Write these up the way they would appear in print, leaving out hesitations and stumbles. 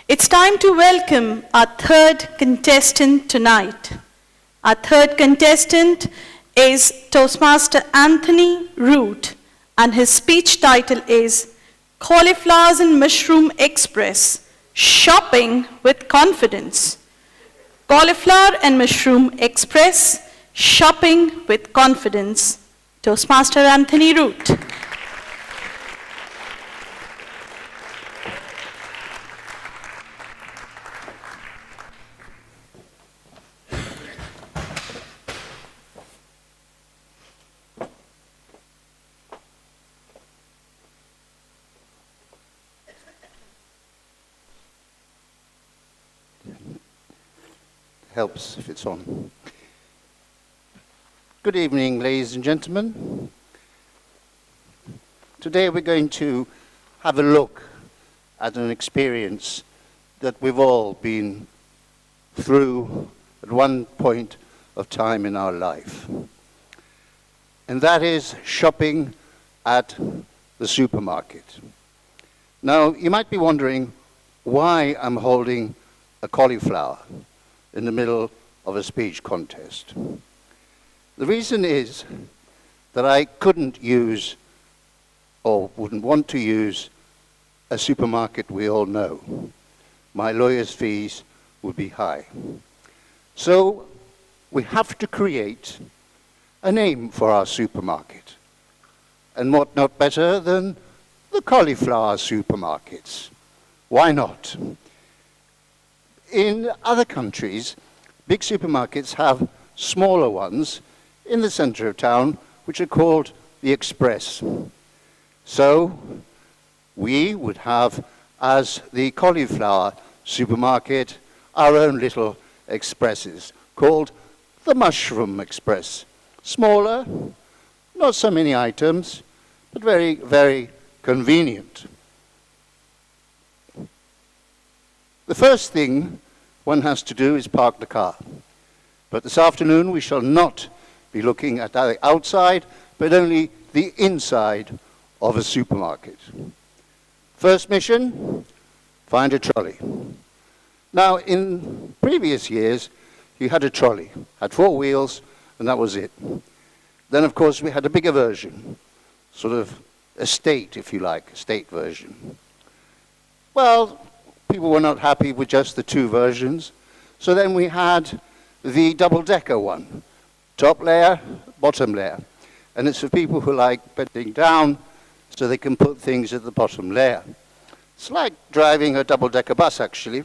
It's time to welcome our third contestant tonight. Our third contestant is Toastmaster Anthony Root, and his speech title is Cauliflowers and Mushroom Express, Shopping with Confidence. Cauliflower and Mushroom Express, Shopping with Confidence. Toastmaster Anthony Root. Helps if it's on. Good evening, ladies and gentlemen. Today we're going to have a look at an experience that we've all been through at one point of time in our life. And that is shopping at the supermarket. Now, you might be wondering why I'm holding a cauliflower in the middle of a speech contest. The reason is that I couldn't use, or wouldn't want to use, a supermarket we all know. My lawyer's fees would be high. So we have to create a name for our supermarket. And what not better than the cauliflower supermarkets? Why not? In other countries, big supermarkets have smaller ones in the center of town, which are called the Express. So we would have, as the cauliflower supermarket, our own little expresses, called the Mushroom Express. Smaller, not so many items, but very, very convenient. The first thing one has to do is park the car. But this afternoon we shall not be looking at the outside, but only the inside of a supermarket. First mission, find a trolley. Now, in previous years, you had a trolley, had 4 wheels, and that was it. Then, of course, we had a bigger version, sort of estate, if you like, estate version. Well, people were not happy with just the 2 versions, so then we had the double-decker one, top layer, bottom layer. And it's for people who like bending down so they can put things at the bottom layer. It's like driving a double-decker bus, actually.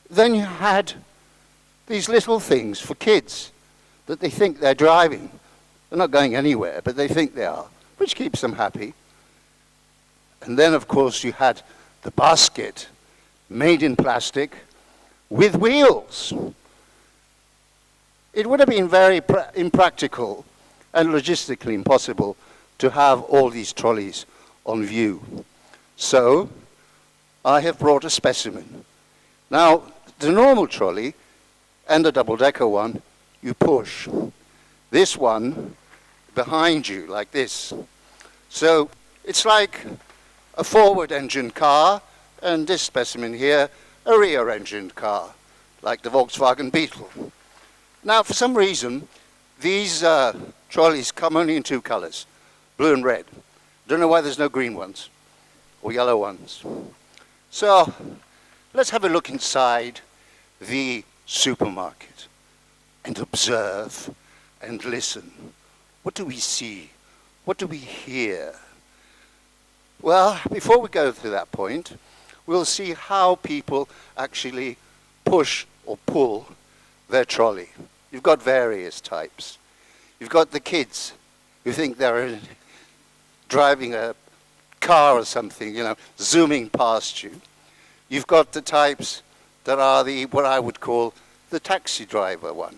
Then you had these little things for kids that they think they're driving. They're not going anywhere, but they think they are, which keeps them happy. And then, of course, you had the basket, made in plastic, with wheels. It would have been very impractical and logistically impossible to have all these trolleys on view. So, I have brought a specimen. Now, the normal trolley and the double-decker one, you push. This one behind you, like this. So, it's like a forward-engined car, and this specimen here, a rear-engined car, like the Volkswagen Beetle. Now, for some reason, these trolleys come only in 2 colors, blue and red. Don't know why there's no green ones or yellow ones. So, let's have a look inside the supermarket and observe and listen. What do we see? What do we hear? Well, before we go to that point, we'll see how people actually push or pull their trolley. You've got various types. You've got the kids who think they're driving a car or something, zooming past you. You've got the types that are what I would call the taxi driver one.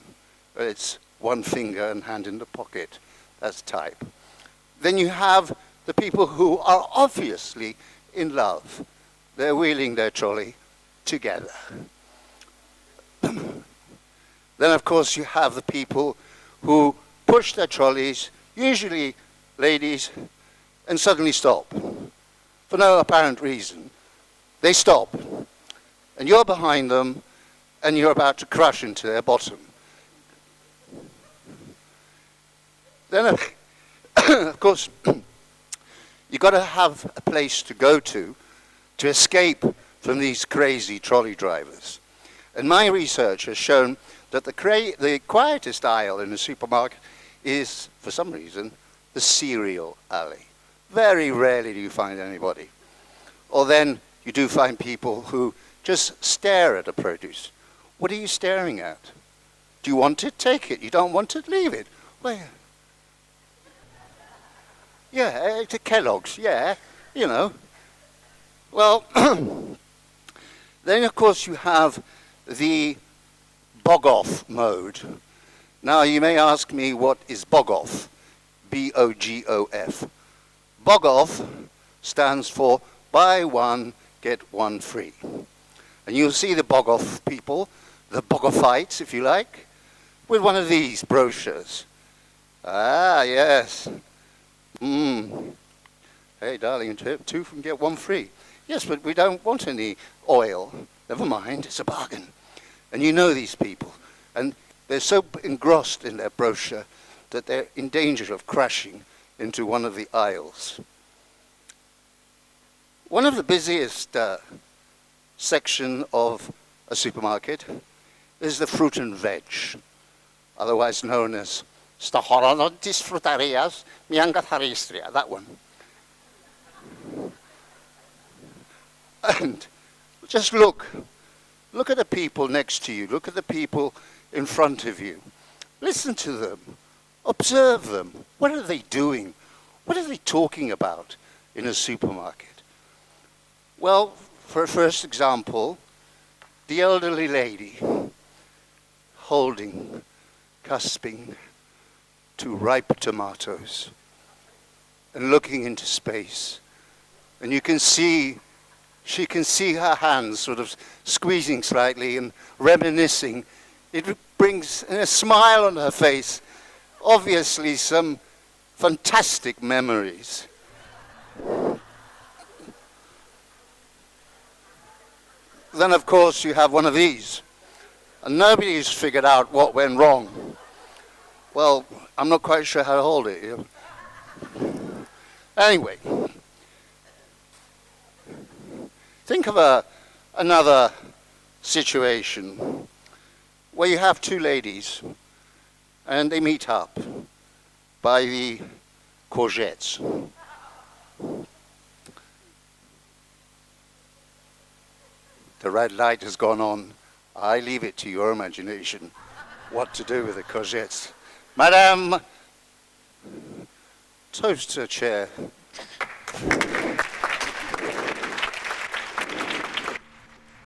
It's one finger and hand in the pocket. That's type. Then you have the people who are obviously in love. They're wheeling their trolley together. Then, of course, you have the people who push their trolleys, usually ladies, and suddenly stop. For no apparent reason. They stop. and you're behind them, and you're about to crash into their bottom. Then, of course, you've got to have a place to go to escape from these crazy trolley drivers. And my research has shown that the quietest aisle in a supermarket is, for some reason, the cereal alley. Very rarely do you find anybody. Or then you do find people who just stare at a produce. What are you staring at? Do you want it? Take it. You don't want it? Leave it. Well, yeah, it's a Kellogg's, yeah, you know. Well, then of course you have the bog-off mode. Now you may ask me, what is bog-off? B-O-G-O-F. Bog-off stands for buy one, get one free. And you'll see the bog-off people, the bog-offites if you like, with one of these brochures. Ah, yes. Hey, darling, two can get one free. Yes, but we don't want any oil. Never mind, it's a bargain. And you know these people. And they're so engrossed in their brochure that they're in danger of crashing into one of the aisles. One of the busiest section of a supermarket is the fruit and veg, otherwise known as Stahoronodis frutarias miangatharistria, that one. And just look at the people next to you, look at the people in front of you. Listen to them, observe them. What are they doing? What are they talking about in a supermarket? Well, for a first example, the elderly lady holding, cusping two ripe tomatoes and looking into space. And you can see, she can see her hands sort of squeezing slightly and reminiscing. It brings a smile on her face, obviously some fantastic memories. Then, of course, you have one of these, and nobody's figured out what went wrong. Well, I'm not quite sure how to hold it. Anyway, think of another situation where you have two ladies and they meet up by the courgettes. The red light has gone on. I leave it to your imagination what to do with the courgettes. Madame, toast a chair.